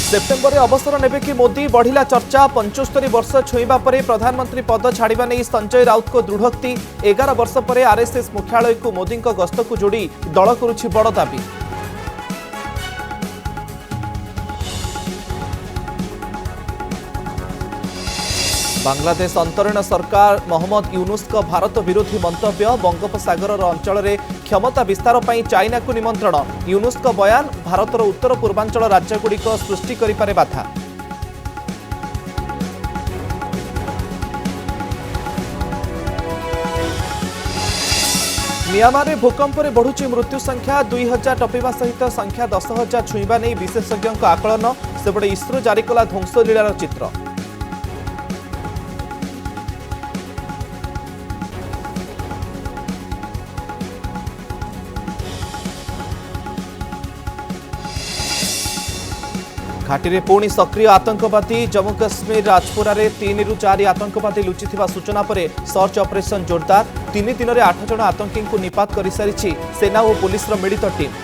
September में अवसर नेबे कि मोदी बढ़िला चर्चा 75 वर्ष छुईबा परे प्रधानमंत्री पद छाड़िबा नहीं संजय राउत को दृढ़ोक्ति 11 वर्ष पर आरएसएस मुख्यालय को मोदी गस्त को जोड़ी दल करुछि बड़ दाबी। बांग्लादेश अंतरीण सरकार मोहम्मद यूनुस को भारत विरोधी मंतव्य बंगोपसागर अंचल में क्षमता विस्तार पर चाइना को निमंत्रण यूनुस को बयान भारतर उत्तर पूर्वांचल राज्यगुड़िक सृष्टि करिपारे बाधा। म्यांमार में भूकंप में बढ़ुची मृत्यु संख्या 2000 टपिबा सहित संख्या 10,000 छुईबा नहीं विशेषज्ञों आकलन सेपटे इसरो जारी कला ध्वंसलीलार चित्र। घाटी में पुणी सक्रिय आतंकवादी जम्मू काश्मीर राजपुरा में 3 ରୁ 4 आतंकवादी लुचिथिबा सूचना पर सर्च ऑपरेशन जोरदार 3 दिन में 8 जन आतंकी को निपात कर सारी सेना और पुलिस मिलित टीम।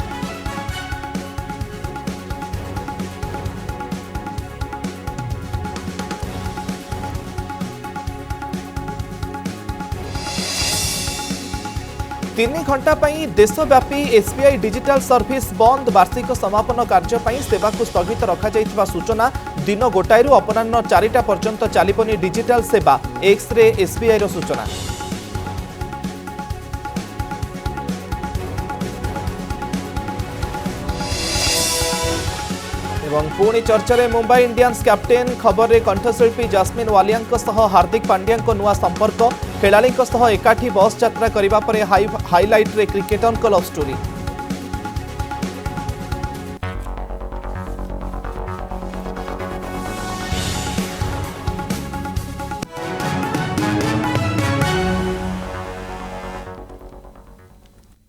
तीन घंटा पई देशव्यापी एसबीआई डिजिटल सर्विस बंद वार्षिक समापन कार्य पई सेवा को स्थगित रखा जायतिबा सूचना दिन गोटाई अपराह्न 4टा पर्यंत चलिबनी डिजिटल सेवा एक्स रे एसबीआई रो सूचना। एवं पुणी चर्चा में मुंबई इंडियंस कैप्टेन खबर में कंठशिल्पी जैस्मिन वालिया हार्दिक पांड्या नुआ संपर्क खेलाड़ी एकाठी बस यात्रा करने पर हाइलाइट रे क्रिकेटर लव स्टोरी।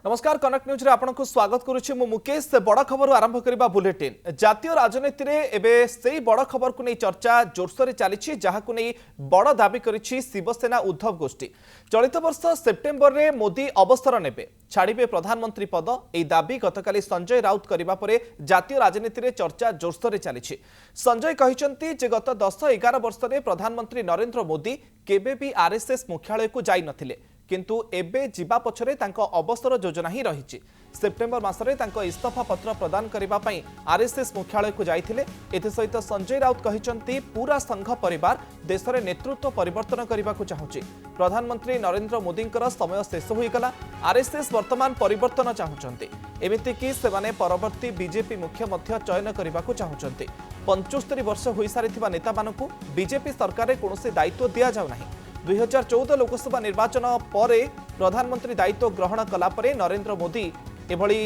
नमस्कार कनक न्यूज रे आपनको स्वागत करुछि मु मुकेश। बड़ खबर आरंभ करबा बुलेटिन। जातीय राजनीति रे एबे सेही बड़ खबर को नहीं चर्चा जोरसोर चली जहां नहीं बड़ दाबी करिछि शिवसेना उद्धव गोष्ठी। चलित वर्ष सेप्टेम्बर रे मोदी अवसर नेबे छाड़िबे प्रधानमंत्री पद एही दाबी गतकाली संजय राउत करबा परे जातीय राजनीति रे चर्चा जोरसोर चली। संजय कहिसंती जे गत 10-11 वर्ष रे प्रधानमंत्री नरेंद्र मोदी केबे भी आरएसएस मुख्यालय को जाई नथिले किंतु एबे जीवा पछरे तांको अवसर योजना ही रही। सेप्टेम्बर मासरे तांको इस्तीफा पत्र प्रदान करबा पई आरएसएस मुख्यालय को जाइथिले। एथे सहित संजय राउत कहिसंती पूरा संघ परिवार देश रे नेतृत्व परिवर्तन करबा को चाहुची। प्रधानमंत्री नरेंद्र मोदींकर समय शेष होई गला। आरएसएस वर्तमान परिवर्तन चाहुचंती एमिति कि सेमाने परवर्ती बीजेपी मुख्य मध्य चयन करबा को चाहुचंती। 75 वर्ष होई सारिथिबा नेता मानकु बीजेपी सरकार रे कोनोसी दायित्व दिया जाउ नाही। 2014 लोकसभा निर्वाचन पर प्रधानमंत्री दायित्व ग्रहण कला परे नरेंद्र मोदी एभली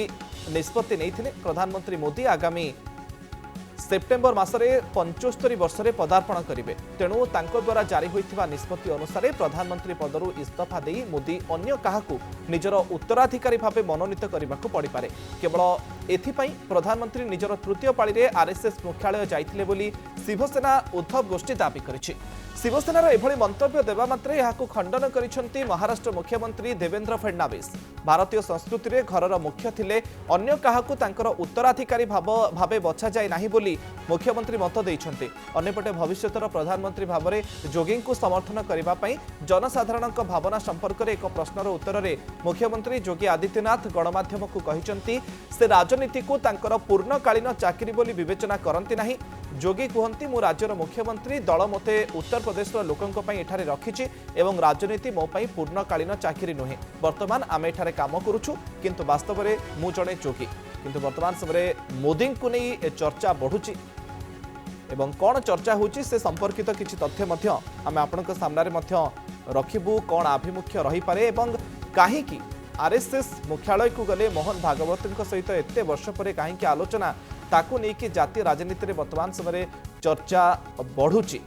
निष्पत्ति नहीं। प्रधानमंत्री मोदी आगामी सेप्टेम्बर मासरे 75 वर्ष रे पदार्पण करिवे। तेणु तांको द्वारा जारी होइथिबा निष्पत्ति अनुसार प्रधानमंत्री पदरु इस्तीफा देई मोदी अन्य काहाकू निजर उत्तराधिकारी भावे मनोनीत करबाकू पड़ी पारे। केवल एथिपाई प्रधानमंत्री निजर तृतीय पाळी रे आरएसएस मुख्यालय जाइथिले बोली शिवसेना उद्धव गोष्ठी दाबी करिछि। शिवसेनार एभली मंतव्य देवा मात्रे याकू खंडन करिसेंती महाराष्ट्र मुख्यमंत्री देवेंद्र फडणवीस। भारतीय संस्कृति रे घरर मुख्य थिले अन्य काहाकू तांकर उत्तराधिकारी भावे बछा जाय नाही बोली मुख्यमंत्री मत देइछंती। अन्यपटे भविष्यतर प्रधानमंत्री भावरे जोगी को समर्थन करबा पई जनसाधारण भावना संपर्क में एक प्रश्नर उत्तर में मुख्यमंत्री योगी आदित्यनाथ गणमाध्यम को कहिसंती से राजनीति को तांकर पूर्णकालीन चाकरी बोली विवेचना करंती नाही। जोगी कहती मु राज्यर मुख्यमंत्री दल मते उत्तर प्रदेश लोकों एठारे रखिछि एवं राजनीति मो पई पूर्णकालीन चाकरी नुहे। वर्तमान आम एठारे काम करुछु किंतु वास्तव में मु जड़े जोगी। किंतु वर्तमान समय मोदी को नहीं चर्चा बढ़ुची एवं कौन चर्चा होची से संपर्कित किछि तथ्य मध्य आम आपनक सामने मध्य रखिबु। कौन आभिमुख्य रही पारे एवं काहे कि आरएसएस मुख्यालय को गले मोहन भागवत सहित एते वर्ष पर काहे आलोचना ताकू नहीं कि जातीय राजनीति रे वर्तमान समय चर्चा बढ़ुची।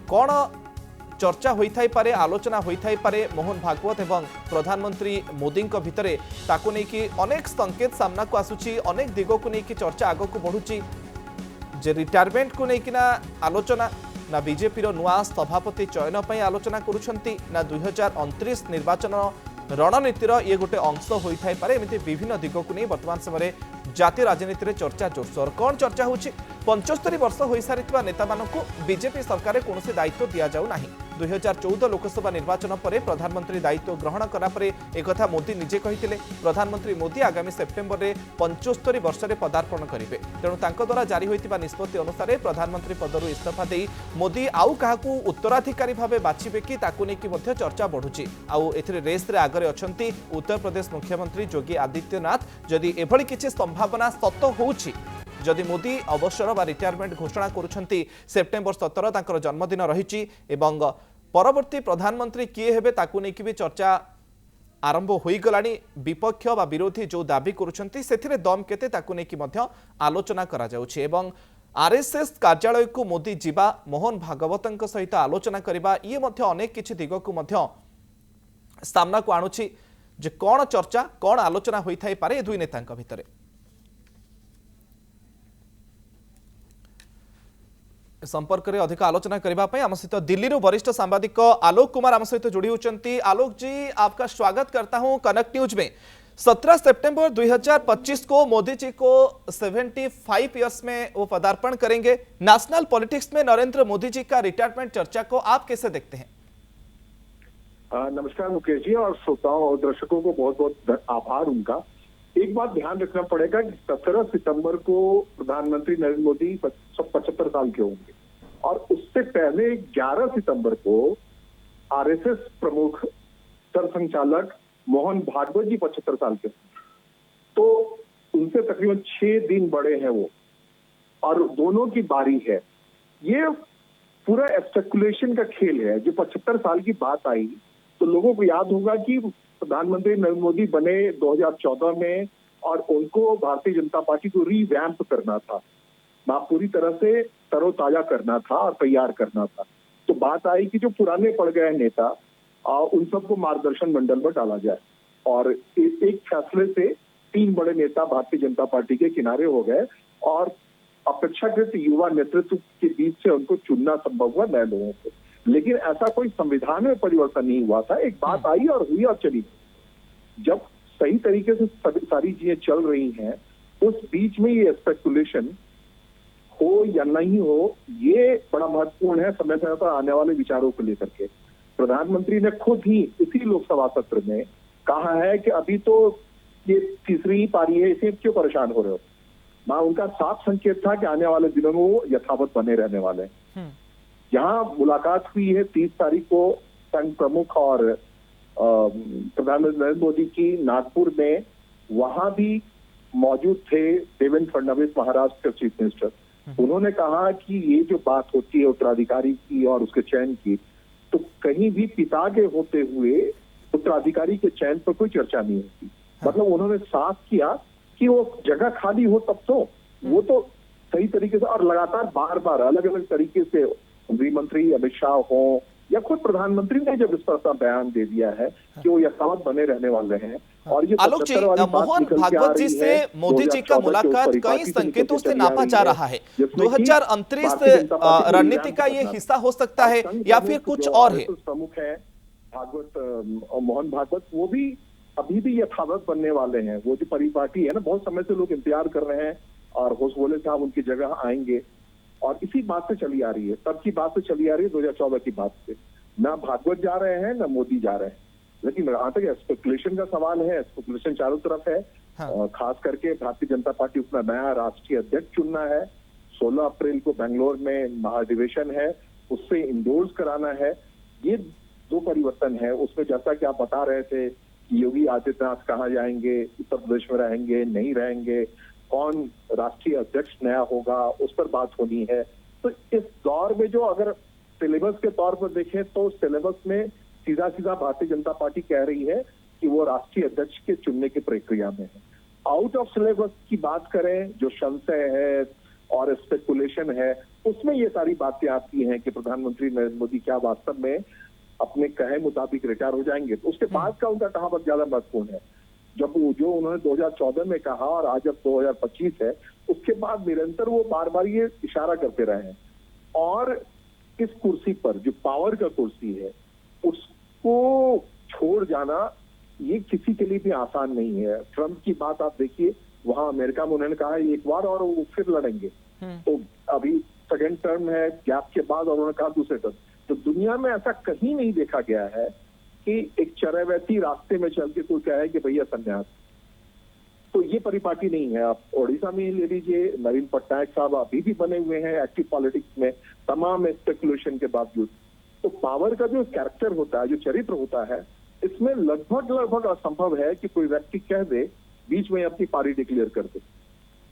कौन चर्चा होई पारे आलोचना होई पारे मोहन भागवत एवं प्रधानमंत्री मोदी भितरे ताकू नहीं कि अनेक संकेत सामना को आसुची। अनेक दिगों को नहीं कि चर्चा आग को बढ़ुची। जे रिटायरमेंट को नहीं कि ना आलोचना ना बीजेपी नुआ सभापति चयन पर आलोचना करुछंती ना 2029 निर्वाचन रणनीतिर ये गोटे अंश होता पारे एमती विभिन्न दिग को नहीं वर्तमान समय जातीय राजनीति में चर्चा जोरसोर कौन चर्चा हो 75 वर्ष हो सारी नेता बीजेपी सरकार कौन दायित्व दि जाऊ ना 2014 लोकसभा निर्वाचन पर प्रधानमंत्री दायित्व ग्रहण करापर एक मोदी निजे कहते प्रधानमंत्री मोदी आगामी सेप्टेम्बर में 75 वर्ष में पदार्पण करेंगे तेणु द्वारा जारी होता निष्पत्ति अनुसार प्रधानमंत्री पदर इस्तीफा दे मोदी आउ क्या उत्तराधिकारी भाव बाछिबे कि चर्चा बढ़ुची आउ रेस रे आगरे अछंती उत्तर प्रदेश मुख्यमंत्री योगी आदित्यनाथ जदि एभली किछि संभावना सत होउछि जदि मोदी अवसर बा रिटायरमेंट घोषणा करुछंती सेप्टेम्बर 17 तांकर जन्मदिन रहिछि एवं परवर्ती प्रधानमंत्री किए हेबे ताकू नेकी भी चर्चा आरंभ होई गलानी विपक्ष बा विरोधी जो दाबी करुछंती सेथिरे दम केते ताकू नेकी मध्य आलोचना करा जाउछि एवं आरएसएस कार्यालय को मोदी जीवा मोहन भागवतंक सहित आलोचना करबा ये मध्य अनेक किछि दिग को मध्य सामना को आणुछि जे कोन चर्चा कोन आलोचना होई थाई पारे दुई नेतांक भितरे संपर्क में अधिक आलोचना करने आम सहित दिल्ली वरिष्ठ सांबादिक आलोक कुमार आम सहित जोड़ी होती। आलोक जी, आपका स्वागत करता हूं कनेक्ट न्यूज में। 17 सितंबर 2025 को मोदी जी को 75 इयर्स में वो पदार्पण करेंगे। नेशनल पॉलिटिक्स में नरेंद्र मोदी जी का रिटायरमेंट चर्चा को आप कैसे देखते हैं? नमस्कार मुकेश जी और श्रोताओं और दर्शकों को बहुत बहुत आभार उनका। एक बात ध्यान रखना पड़ेगा कि 17 सितंबर को प्रधानमंत्री नरेंद्र मोदी 75 साल के होंगे और उससे पहले 11 सितंबर को आरएसएस प्रमुख सरसंघचालक मोहन भागवत जी 75 साल के होंगे। तो उनसे तकरीबन 6 दिन बड़े हैं वो और दोनों की बारी है। ये पूरा स्पेकुलेशन का खेल है। जो 75 साल की बात आई तो लोगों को याद होगा कि प्रधानमंत्री नरेंद्र मोदी बने 2014 में और उनको भारतीय जनता पार्टी को रीवैम्प करना था, पूरी तरह से तरोताजा करना था और तैयार करना था। तो बात आई कि जो पुराने पड़ गए नेता उन सबको मार्गदर्शन मंडल में डाला जाए और एक फैसले से 3 बड़े नेता भारतीय जनता पार्टी के किनारे हो गए और अपेक्षाकृत युवा नेतृत्व के बीच से उनको चुनना संभव हुआ नए लोगों को। लेकिन ऐसा कोई संविधान में परिवर्तन नहीं हुआ था। एक बात आई और हुई और चली। जब सही तरीके से सारी चीजें चल रही हैं उस बीच में ये स्पेकुलेशन हो या नहीं हो ये बड़ा महत्वपूर्ण है समय समय पर आने वाले विचारों को लेकर के। प्रधानमंत्री ने खुद ही इसी लोकसभा सत्र में कहा है कि अभी तो ये तीसरी ही पारी है, इसे क्यों परेशान हो रहे हो। उनका साफ संकेत था कि आने वाले दिनों में वो यथावत बने रहने वाले हैं। यहाँ मुलाकात हुई है 30 तारीख को संघ प्रमुख और प्रधानमंत्री नरेंद्र मोदी की नागपुर में। वहां भी मौजूद थे देवेंद्र फडणवीस महाराष्ट्र के चीफ मिनिस्टर। उन्होंने कहा कि ये जो बात होती है उत्तराधिकारी की और उसके चयन की, तो कहीं भी पिता के होते हुए उत्तराधिकारी के चयन पर कोई चर्चा नहीं होती। मतलब उन्होंने साफ किया कि वो जगह खाली हो तब तो वो तो सही तरीके से और लगातार बार बार अलग अलग तरीके से गृह मंत्री अमित शाह हो या खुद प्रधानमंत्री ने जब इस पर अपना बयान दे दिया है कि वो यथावत बने रहने वाले हैं। और ये आलोक जी, मोहन भागवत जी से मोदी जी का मुलाकात कई संकेतों से नापा जा रहा है। 2029 रणनीति का ये हिस्सा हो सकता है या फिर कुछ और है? प्रमुख है भागवत और मोहन भागवत, वो भी अभी भी यथावत बनने वाले हैं। वो जो परिपाटी है ना, बहुत समय से लोग इंतजार कर रहे हैं और होसबोले साहब उनकी जगह आएंगे और इसी बात से चली आ रही है, तब की बात से चली आ रही है 2014 की बात से। ना भागवत जा रहे हैं ना मोदी जा रहे हैं। लेकिन जहां तक स्पेकुलेशन का सवाल है, स्पेकुलेशन चारों तरफ है। हाँ। खास करके भारतीय जनता पार्टी अपना नया राष्ट्रीय अध्यक्ष चुनना है। 16 अप्रैल को बेंगलोर में महाधिवेशन है, उससे इंडोर्स कराना है। ये 2 परिवर्तन है। उसमें जैसा कि आप बता रहे थे कि योगी आदित्यनाथ कहाँ जाएंगे, उत्तर प्रदेश में रहेंगे नहीं रहेंगे, कौन राष्ट्रीय अध्यक्ष नया होगा, उस पर बात होनी है। तो इस दौर में जो अगर सिलेबस के तौर पर देखें तो सिलेबस में सीधा सीधा भारतीय जनता पार्टी कह रही है कि वो राष्ट्रीय अध्यक्ष के चुनने की प्रक्रिया में है। आउट ऑफ सिलेबस की बात करें, जो संशय है और स्पेकुलेशन है, उसमें ये सारी बातें आती हैं कि प्रधानमंत्री नरेंद्र मोदी क्या वास्तव में अपने कहे मुताबिक रिटायर हो जाएंगे। तो उसके बाद का उनका कहां पर ज्यादा महत्वपूर्ण है। जब जो उन्होंने 2014 में कहा और आज अब 2025 है, उसके बाद निरंतर वो बार बार ये इशारा करते रहे हैं। और इस कुर्सी पर जो पावर का कुर्सी है उसको छोड़ जाना ये किसी के लिए भी आसान नहीं है। ट्रंप की बात आप देखिए, वहां अमेरिका में उन्होंने कहा एक बार और वो फिर लड़ेंगे, तो अभी सेकेंड टर्म है, गैप के बाद और उन्होंने कहा दूसरे टर्म। तो दुनिया में ऐसा कहीं नहीं देखा गया है कि एक चरैवैती रास्ते में चल के कोई कहे कि भैया संन्यास। तो ये परिपाटी नहीं है। आप ओडिशा में ले लीजिए, नवीन पटनायक साहब अभी भी बने हुए हैं एक्टिव पॉलिटिक्स में, तमाम स्पेकुलेशन के बावजूद। तो पावर का जो कैरेक्टर होता है, जो चरित्र होता है, इसमें लगभग असंभव है कि कोई व्यक्ति कह दे बीच में अपनी पारी डिक्लेयर कर दे।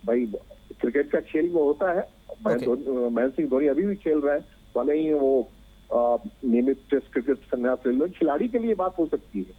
भाई क्रिकेट का खेल वो होता है, महेंद्र सिंह धोनी अभी भी खेल रहे हैं, भले ही वो नियमित टेस्ट क्रिकेट संन्यास ले लो, खिलाड़ी के लिए बात हो सकती है,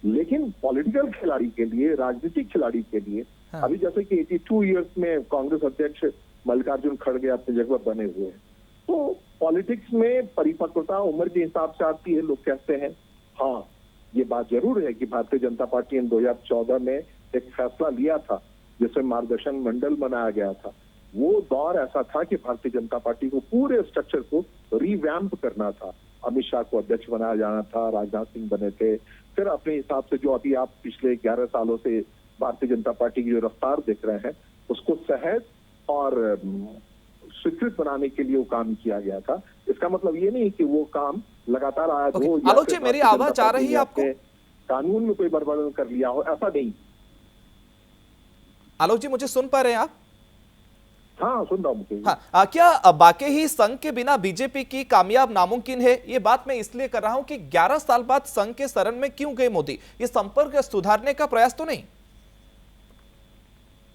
लेकिन पॉलिटिकल खिलाड़ी के लिए, राजनीतिक खिलाड़ी के लिए, अभी जैसे कि 82 इयर्स में कांग्रेस अध्यक्ष मल्लिकार्जुन खड़गे अपनी जगह बने हुए हैं। तो पॉलिटिक्स में परिपक्वता उम्र के हिसाब से आती है, लोग कहते हैं। हाँ, ये बात जरूर है कि भारतीय जनता पार्टी ने 2014 में एक फैसला लिया था जिसमें मार्गदर्शन मंडल बनाया गया था। वो दौर ऐसा था कि भारतीय जनता पार्टी को पूरे स्ट्रक्चर को रिवैम्प करना था। अमित शाह को अध्यक्ष बनाया जाना था, राजनाथ सिंह बने थे, फिर अपने हिसाब से जो अभी आप पिछले 11 सालों से भारतीय जनता पार्टी की जो रफ्तार देख रहे हैं, उसको सहज और स्वीकृत बनाने के लिए वो काम किया गया था। इसका मतलब ये नहीं कि वो काम लगातार आया हो। आलोक जी, मेरी आवाज आ रही है आपको? कानून में कोई बड़बड़ कर लिया हो, ऐसा नहीं। आलोक जी, मुझे सुन पा रहे हैं आप? हाँ, सुन रहा हूँ। हाँ, क्या बाकी ही संघ के बिना बीजेपी की कामयाब नामुमकिन है? ये बात मैं इसलिए कर रहा हूं कि 11 साल बाद संघ के शरण में क्यों गए मोदी? ये संपर्क सुधारने का प्रयास तो नहीं?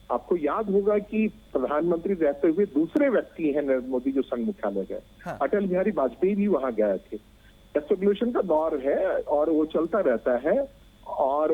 आपको याद होगा कि प्रधानमंत्री रहते हुए दूसरे व्यक्ति हैं नरेंद्र मोदी जो संघ मुख्यालय गए। हाँ। अटल बिहारी वाजपेयी भी वहां गए थे। स्पेकुलेशन का दौर है और वो चलता रहता है। और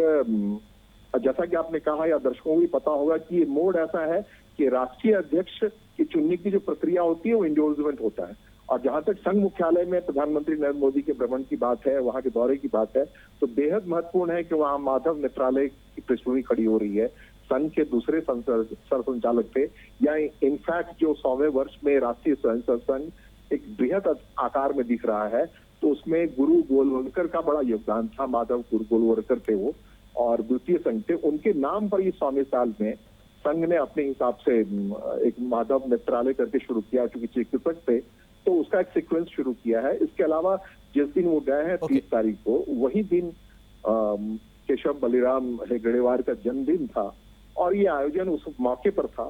जैसा कि आपने कहा या दर्शकों को भी पता होगा कि ये मोड ऐसा है कि राष्ट्रीय अध्यक्ष की चुनने की जो प्रक्रिया होती है वो इंडोर्समेंट होता है। और जहां तक संघ मुख्यालय में प्रधानमंत्री नरेंद्र मोदी के भ्रमण की बात है, वहां के दौरे की बात है, तो बेहद महत्वपूर्ण है कि वहां माधव नेत्रालय की पृष्ठभूमि खड़ी हो रही है। संघ के दूसरे सर संचालक थे, या इनफैक्ट जो 100वें वर्ष में राष्ट्रीय स्वयंसेवक संघ एक बृहद आकार में दिख रहा है, तो उसमें गुरु गोलवलकर का बड़ा योगदान था। माधव गुरु गोलवलकर थे वो, और द्वितीय संघ थे। उनके नाम पर ये 100वें साल में संघ ने अपने हिसाब से एक माधव नेत्रालय करके शुरू किया, क्योंकि चिकित्सक थे, तो उसका एक सीक्वेंस शुरू किया है। इसके अलावा जिस दिन वो गए हैं 30 तारीख को, वही दिन केशव बलिराम हेगड़ेवार का जन्मदिन था, और ये आयोजन उस मौके पर था।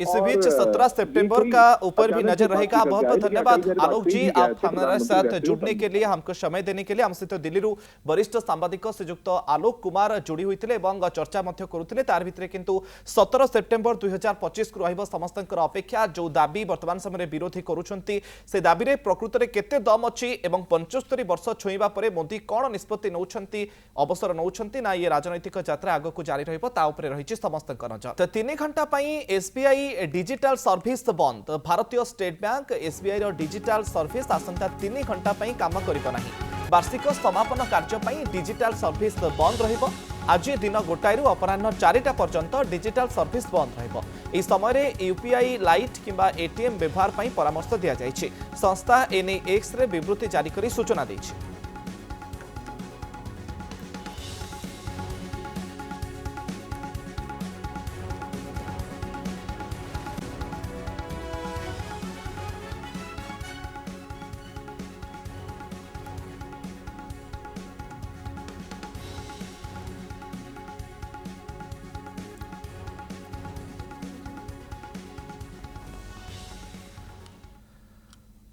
इस बीच 17 सितंबर का ऊपर भी नजर रहेगा। बहुत बहुत धन्यवाद आलोक जी, आप हमारे साथ जुड़ने के लिए, हमको समय देने के लिए। हम सहित दिल्ली वरिष्ठ सांबादिक श्रीजुक्त आलोक कुमार जोड़ी होते और चर्चा करुले। तार भितर किंतु 17 सितंबर 2025 को रहिबो समस्तंकर अपेक्षा। जो दाबी वर्तमान समय विरोधी करुछंती, से दाबी रे प्रकृत में केते दम अछि एवं 75 वर्ष छुईबा परे मोदी कौन निष्पत्ति नौछंती, अवसर नौछंती ना, ये राजनैतिक यात्रा आगो को जारी रहिबो, ता उपरे रहिछि समस्त। तो 3 घंटा एसबीआई डिजिटल सर्विस बंद। भारतीय स्टेट बैंक एसबीआई डिजिटल सर्विस आसंता 3 घंटा काम करिबो नाही। वार्षिक समापन कार्य डिजिटल सर्विस बंद रहिबो। आज दिन 1 अपराह्न 4टा पर्यंत डिजिटल सर्विस बंद रहिबो। इस समय यूपीआई लाइट किंबा एटीएम व्यवहार पई परामर्श दिया जायछि। संस्था एने एक्स रे विवृत्ति जारी करी सूचना दैछि।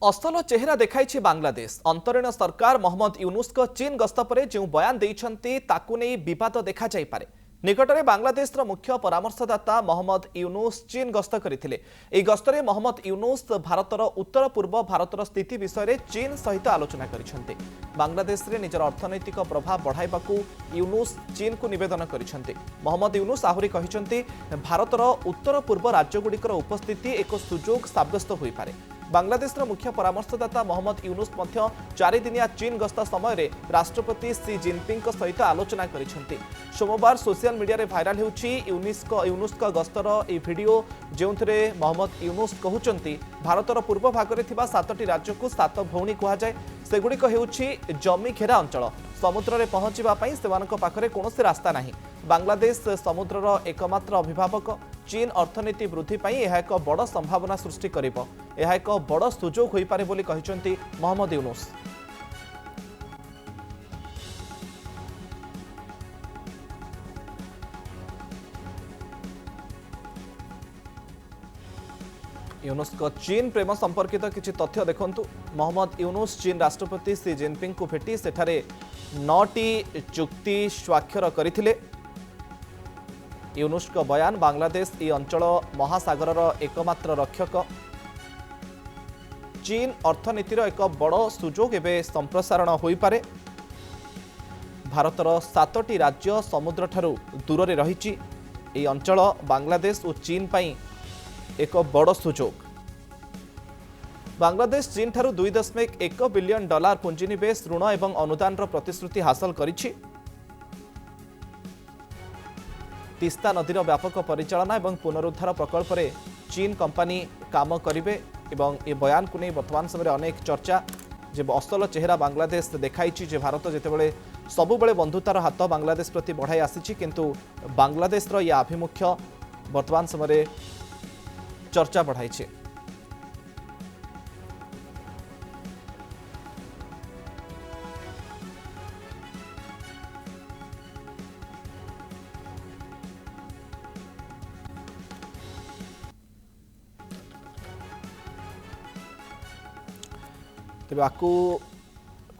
असल चेहरा देखाई बांग्लादेश। अंतरीण सरकार मोहम्मद यूनुस को चीन गस्त पर जो बयान देइछंती ताकू नहीं विवाद देखा जाई पारे। निकटरे बांग्लादेश मुख्य परामर्शदाता मोहम्मद यूनुस चीन गस्त करथिले। एही गस्तरे मोहम्मद यूनुस भारतर उत्तर पूर्व भारतर स्थिति विषय चीन सहित आलोचना करिसेंते। बांग्लादेश रे निजर अर्थनैतिक प्रभाव बढ़ाइबाकू यूनुस चीन को निवेदन करिसेंते। मोहम्मद यूनुस आहुरी कहिसेंते भारतर उत्तर पूर्व राज्यगुड़िकर उपस्थिति एक सुजोग साब्यस्त होई पारे। बांग्लादेश मुख्य परामर्शदाता मोहम्मद यूनुस 4 दिनिया चीन गस्त समय राष्ट्रपति सी जिनपिंग सहित आलोचना करिसेंते। सोमवार सोशल मीडिया रे भाइराल होउछि यूनुस गस्तर ए वीडियो, जो मोहम्मद यूनुस कहउचंती भारतर पूर्व भाग में 7टी राज्य को 7 भौणी कहुए। सेगुड़िक हेउछि जमी घेरा अंचल समुद्र में पहुंचवा सेमानक पाखरे कौनसी रास्ता नहीं। बांग्लादेश समुद्रर एकमात्र अभिभावक चीन अर्थनीति वृद्धि पाई यह एक बड़ संभावना सृष्टि करिबो। यह एक बड़ सुजोग होई पारे बोली कहिसंती मोहम्मद यूनुस। यूनुस को चीन प्रेम संपर्कित किछि तथ्य देखंतु। मोहम्मद यूनुस चीन राष्ट्रपति सी जिनपिंग को भेटी सेठारे 9टी चुक्ति स्वाक्षर करथिले। यूनुस को बयान बांग्लादेश ई अंचल महासागर एकमात्र रक्षक। चीन अर्थनीतिर एक बड़ सुजोग एवं संप्रसारण होई पारे। भारतर 7टी राज्य समुद्र ठारू दूर रे रहिछि। ई अंचल बांग्लादेश और चीन पाई एक बड़ सुजोग। बांग्लादेश चीन ठारू 2.1 बिलियन डॉलर पुंजीनिवेश ऋण एवं अनुदान प्रतिश्रुति हासिल करिछि। तीस्ता नदीर व्यापक परिचालना एवं पुनरुद्धार प्रकल्प रे चीन कंपनी काम करिवे एवं ए बयान को नहीं वर्तमान समय अनेक चर्चा जे असल चेहरा बांग्लादेश देखाई जे भारत जितेबाला सबुबले बंधुतार हाथ बांग्लादेश प्रति बढ़ाई आसी किंतु बांग्लादेश यह आभिमुख्य वर्तमान समय चर्चा बढ़ाई। तेज आपको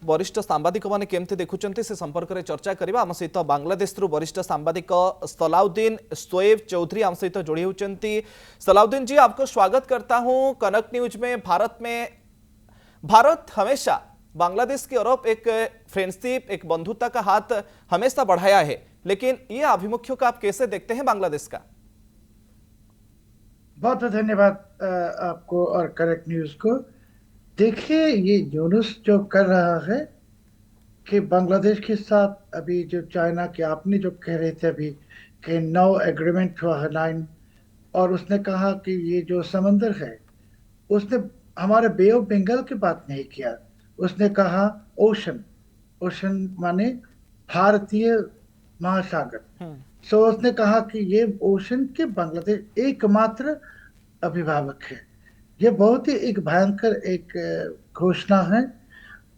वरिष्ठ सांबादिक मैंने केमती देखुं से संपर्क में चर्चा करवा आम सहित बांग्लादेश वरिष्ठ सांबादिक सलाउद्दीन शोएब चौधरी आम सहित जोड़ी होती। सलाउद्दीन जी, आपको स्वागत करता हूं कनक न्यूज में। भारत हमेशा बांग्लादेश की ओर एक फ्रेंडशिप, एक बंधुता का हाथ हमेशा बढ़ाया है, लेकिन ये आभिमुख्य को आप कैसे देखते हैं बांग्लादेश का? बहुत बहुत धन्यवाद आपको और करेक्ट न्यूज को। देखिए, ये यूनुस जो कर रहा है कि बांग्लादेश के साथ अभी जो चाइना के आपने जो कह रहे थे अभी कि नो एग्रीमेंट हुआ है 9, और उसने कहा कि ये जो समंदर है उसने हमारे बे ऑफ बंगाल की बात नहीं किया। उसने कहा ओशन, ओशन माने भारतीय महासागर। सो उसने कहा कि ये ओशन के बांग्लादेश एकमात्र अभिभावक है। ये बहुत ही एक भयंकर एक घोषणा है।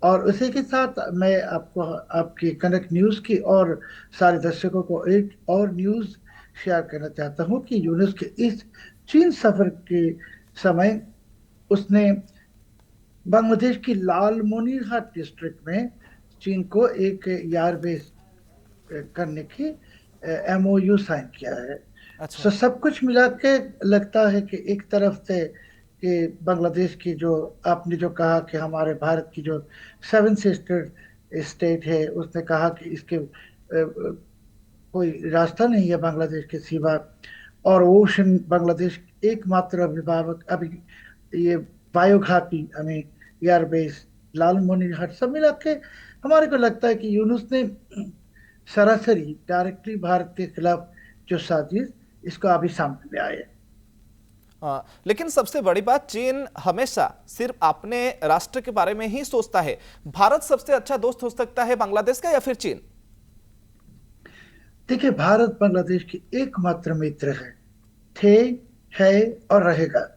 और उसी के साथ मैं आपको आपकी कनेक्ट न्यूज़ की और सारे दर्शकों को एक और न्यूज़ शेयर करना चाहता हूं कि यूनुस के इस चीन सफर के समय उसने बांग्लादेश की लालमोनीरहाट डिस्ट्रिक्ट में चीन को एक एयरबेस करने की MOU साइन किया है। अच्छा। तो सब कुछ मिला के लगता है कि एक तरफ से कि बांग्लादेश की जो आपने जो कहा कि हमारे भारत की जो 7 सिस्टर स्टेट है, उसने कहा कि इसके कोई रास्ता नहीं है बांग्लादेश के सिवा, और ओशन बांग्लादेश एकमात्र अभिभावक। अभी ये वायुघाटी हमें एयरबेस लालमोनीरहाट सब मिला के हमारे को लगता है कि यूनुस ने सरासरी डायरेक्टली भारत के खिलाफ जो साजिश इसको अभी सामने आए। लेकिन सबसे बड़ी बात, चीन हमेशा सिर्फ अपने राष्ट्र के बारे में ही सोचता है। भारत सबसे अच्छा दोस्त हो सकता है बांग्लादेश का या फिर चीन? देखिए, भारत बांग्लादेश की एकमात्र मित्र है और रहेगा।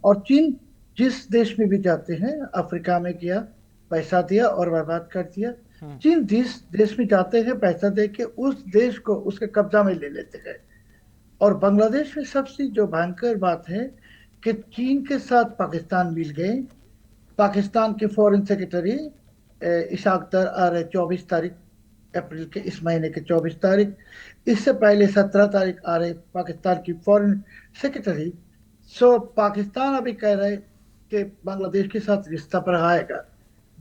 और चीन जिस देश में भी जाते हैं, अफ्रीका में गया, पैसा दिया और बर्बाद कर दिया। चीन जिस देश में जाते हैं पैसा दे के उस देश को उसके कब्जा में ले लेते हैं। और बांग्लादेश में सबसे जो भयंकर बात है कि चीन के साथ पाकिस्तान मिल गए। पाकिस्तान के फॉरेन सेक्रेटरी इशाक दर आ रहे 24 तारीख अप्रैल के, इस महीने के 24 तारीख। इससे पहले 17 तारीख आ रहे पाकिस्तान की फॉरेन सेक्रेटरी। सो पाकिस्तान अभी कह रहे कि बांग्लादेश के साथ रिश्ता बढ़ाएगा।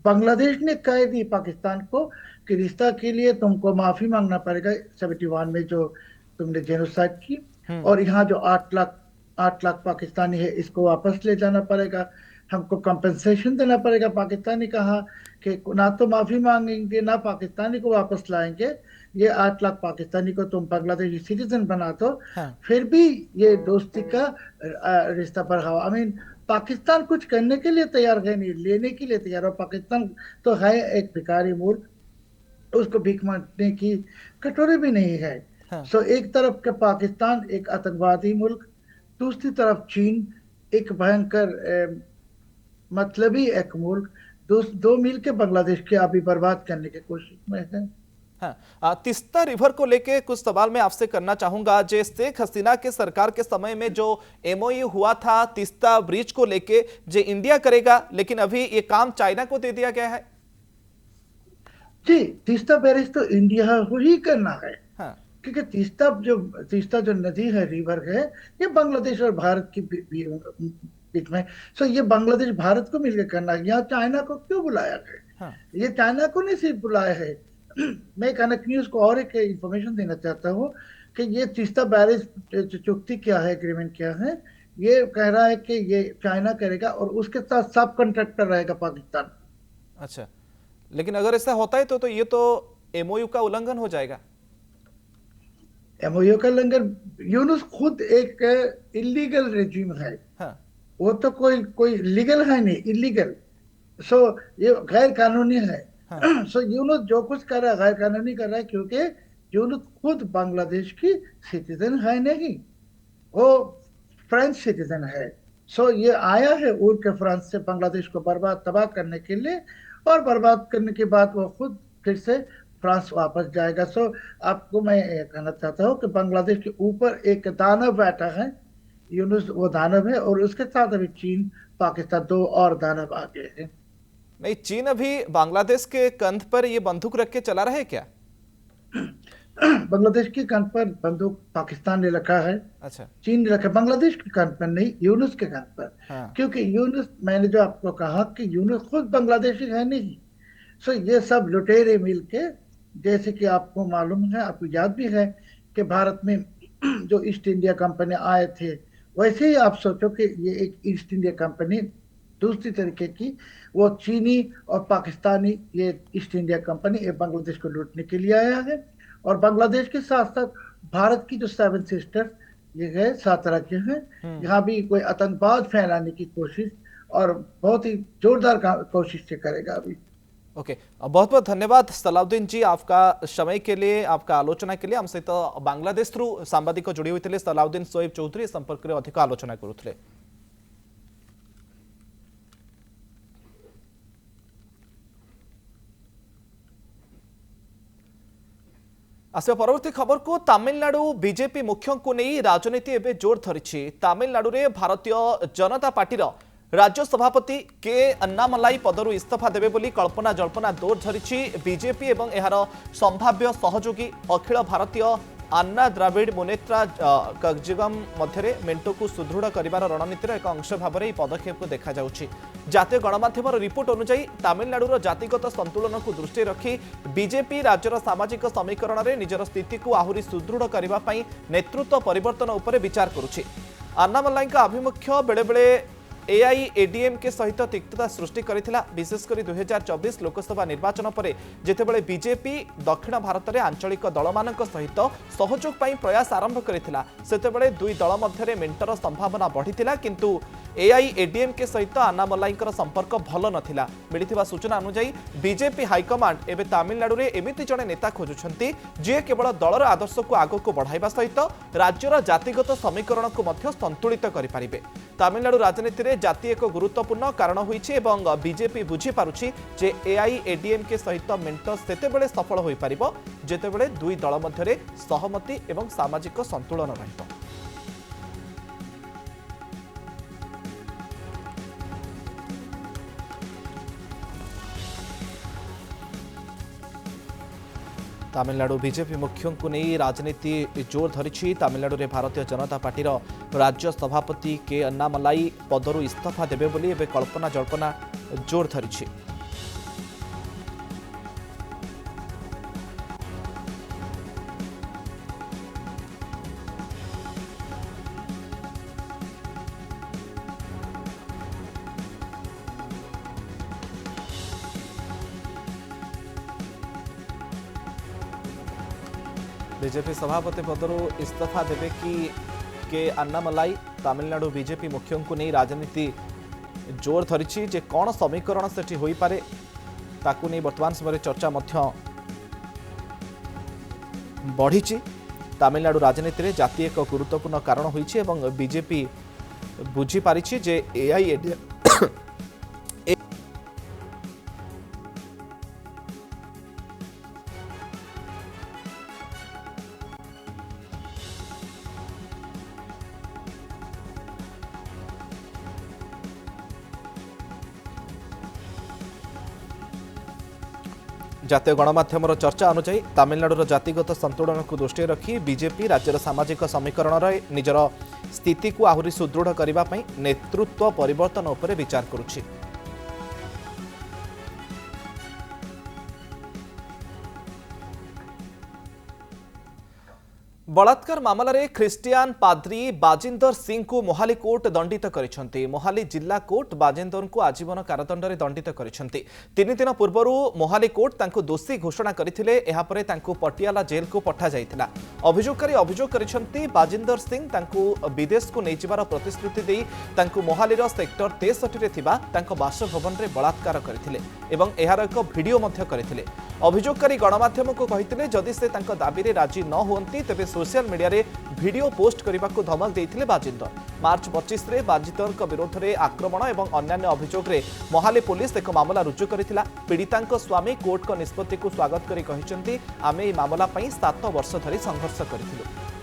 बांग्लादेश ने कह दी पाकिस्तान को कि रिश्ता के लिए तुमको माफी मांगना पड़ेगा 71 में जो तुमने जेनोसाइड की, और यहाँ जो 8 लाख पाकिस्तानी है इसको वापस ले जाना पड़ेगा, हमको कंपनसेशन देना पड़ेगा। पाकिस्तान ने कहा कि ना तो माफी मांगेंगे ना पाकिस्तानी को वापस लाएंगे, ये 8 लाख पाकिस्तानी को तुम बांग्लादेशी सिटीजन बना दो, हाँ। फिर भी ये दोस्ती का रिश्ता बढ़ाओ। आई मीन पाकिस्तान कुछ करने के लिए तैयार है नहीं, लेने के लिए तैयार हो। पाकिस्तान तो है एक भिखारी मुल्क, उसको भीख मांगने की कटोरी भी नहीं है। हाँ। सो एक तरफ के पाकिस्तान एक आतंकवादी मुल्क, दूसरी तरफ चीन एक भयंकर मतलबी एक मुल्क, दो मिल के बांग्लादेश के अभी बर्बाद करने की कोशिश में है। हाँ, तीस्ता रिवर को लेके कुछ सवाल मैं आपसे करना चाहूंगा। जे शेख हसीना के सरकार के समय में जो एमओयू हुआ था तीस्ता ब्रिज को लेके, जे इंडिया करेगा, लेकिन अभी ये काम चाइना को दे दिया गया है। जी, तीस्ता बैरेज तो इंडिया को ही करना है, हाँ। क्योंकि तीस्ता जो नदी है, रिवर है, ये बांग्लादेश और भारत की बीच में। सो ये बांग्लादेश भारत को मिलकर करना है। यहाँ चाइना को क्यों बुलाया है? हाँ। ये चाइना को नहीं सिर्फ बुलाया है। मैं कनक न्यूज को और एक इंफॉर्मेशन देना चाहता हूँ कि ये तीस्ता बैरेज चुक्ति क्या है, एग्रीमेंट क्या है। ये कह रहा है कि ये चाइना करेगा और उसके साथ सब कॉन्ट्रैक्टर रहेगा पाकिस्तान। अच्छा, लेकिन अगर ऐसा होता है तो ये तो एमओयू का उल्लंघन हो जाएगा। एमओयू का उल्लंघन, यूनुस खुद एक इलीगल रेजिम है। हाँ। वो तो कोई लीगल है नहीं, इलीगल। सो ये गैर कानूनी है। हाँ। सो यूनुस जो कुछ कर रहा है गैर कानूनी कर रहा है, क्योंकि यूनुस खुद बांग्लादेश की सिटीजन है नहीं, वो फ्रेंच सिटीजन है। सो ये आया है उड़ के फ्रांस से बांग्लादेश को बर्बाद तबाह करने के लिए, और बर्बाद करने के बाद वो खुद फिर से फ्रांस वापस जाएगा। सो आपको मैं ये कहना चाहता हूँ कि बांग्लादेश के ऊपर एक दानव बैठा है, यूनुस वो दानव है, और उसके साथ अभी चीन पाकिस्तान दो और दानव आ गए हैं। नहीं, चीन अभी बांग्लादेश के कंध पर ये बंदूक रख के चला रहा है क्या? बांग्लादेश के कंध पर बंदूक पाकिस्तान ने रखा है। अच्छा। चीन ने रखा, बांग्लादेश के कंध पर नहीं, यूनुस के कंध पर। हाँ। क्योंकि यूनुस, मैंने जो आपको कहा कि यूनुस खुद बांग्लादेशी है नहीं। सो ये सब लुटेरे मिलके, जैसे कि आपको मालूम है, आपको याद भी है कि भारत में जो ईस्ट इंडिया कंपनी आए थे, वैसे ही आप सोचो कि ये एक ईस्ट इंडिया कंपनी दूसरी तरीके की, वो चीनी और पाकिस्तानी, ये ईस्ट इंडिया कंपनी ये बांग्लादेश को लूटने के लिए आया है। और बांग्लादेश के साथ साथ भारत की जो 7 सिस्टर्स ये है, 7 राज्य हैं, यहाँ भी कोई आतंकवाद फैलाने की कोशिश और बहुत ही जोरदार कोशिश से करेगा अभी। ओके, बहुत बहुत धन्यवाद सलाउद्दीन जी, आपका समय के लिए, आपका आलोचना के लिए। हम सहित बांग्लादेश रु सांबादिक जोड़ी होते सलाउद्दीन सोएब चौधरी संपर्क में अधिक आलोचना करुले। आसवा परवर्ती खबर को, तमिलनाडु बीजेपी मुख्यों को नहीं राजनीति एवं जोर धरी। तमिलनाडु में भारतीय जनता पार्टी राज्य सभापति के अन्नामलाई पदरु इस्तीफा देवे बोली कल्पना जल्पना जोर धरी। बीजेपी एवं यार संभाव्य सहयोगी अखिल भारतीय अन्ना द्राविड़ मुनेत्रा कजगम मध्य मेंटो को सुदृढ़ कर रणनीतिर एक अंश भाव में पदक्षेप को देखा जाउछि। जातीय गणमाध्यम रिपोर्ट अनुसार तमिलनाडुर जातिगत संतुलन को दृष्टि रखी बीजेपी राज्यर सामाजिक समीकरण में निजर स्थिति को आहरी सुदृढ़ करने नेतृत्व परिवर्तन उपर विचार करुछि। अन्नामलाई आभिमुख्य बेले बेले एआईएडीएमके सहित तिक्तता सृष्टि करथिला। विशेषकर 2024 लोकसभा निर्वाचन पर जेतेबेले बीजेपी दक्षिण भारत में आंचलिक दल मान सहित सहयोग पाई प्रयास आरंभ करथिला, सेतेबेले दुई दल मध्य मेंटर संभावना बढ़िथिला, किंतु एआईएडीएमके सहित अन्नामलाईंकर संपर्क भल नथिला। मिलिथिबा सूचना अनुसार बीजेपी हाईकमांड एबे तमिलनाडु रे एमिति जणे नेता खोजुछंती जे केवल दलर आदर्श को आगो को बढ़ाइबा सहित राज्यर जातिगत समीकरण को मध्य संतुलित करि पारिबे। तमिलनाडु राजनीति रे जाति एक गुरुत्वपूर्ण कारण होइछि एवं बीजेपी बुझी पारुछि जे एआईएडीएमके सहित मेंट सेतेबेले सफल होई पारिबो जेतेबेले दुई दल मध्यरे सहमति एवं सामाजिक संतुलन रहिबो। तमिलनाडु बीजेपी मुख्यों को नहीं राजनीति जोर धरी। तमिलनाडु में भारतीय जनता पार्टी राज्य सभापति के अन्नामलाई पदरु इस्तीफा देवे बोली एवं कल्पना जल्पना जोर धरी। बीजेपी सभापति पदरू इस्तीफा देवे कि के अन्नामलाई तमिलनाडु बीजेपी मुख्यों को नहीं राजनीति जोर धरी जे कौन समीकरण सेठी होई पारे ताकू नहीं वर्तमान समय चर्चा मध्य बढ़ी। तमिलनाडु राजनीति में जाति एक गुरुत्वपूर्ण कारण होईछि एवं बीजेपी बुझी पारिछि जे एआईएडीएम जातीय गणमाध्यम चर्चा अनुसार तमिलनाडुर जातिगत संतुलन को दृष्टि रखी बीजेपी राज्यर सामाजिक समीकरण निजर स्थिति को आहुरी सुदृढ़ करने नेतृत्व परिवर्तन उपर विचार करुछि। बलात्कार मामलें ख्रिस्टियान पाद्री बाजिंदर सिंह को मोहाली कोर्ट दंडित करिसेंती। मोहाली जिला कोर्ट बाजिंदर को आजीवन कारादंड दंडित करिसेंती। 3 दिन पूर्व मोहाली कोर्ट तांको दोषी घोषणा करथिले। एहा परे तांको पटियाला जेल को पठा जाइथिला। अभियोगकारी अभियोग करिसेंती बाजिंदर सिंह तांको विदेश को नेजिबार प्रतिश्रुति देई तांको मोहालीर सेक्टर 63 रे थिबा तांको बासभवन रे बलात्कार करथिले एवं एहार एक वीडियो मध्य करथिले। अभियोगकारी गणमाध्यम को कहिथिले जदि से तांको दाबी रे राजी न होंती तेबे सोशल मीडिया रे वीडियो पोस्ट करने को धमक देते बाजिंदर। मार्च 25 रे बाजिंदर विरोध में आक्रमण और अन्य अभियोग रे मोहाली पुलिस एक मामला रुजु करथिला। पीड़िता स्वामी कोर्ट को निष्पत्ति को स्वागत करी कहिसेंती आमे ई मामला पई 7 वर्ष धरी संघर्ष करथिलु।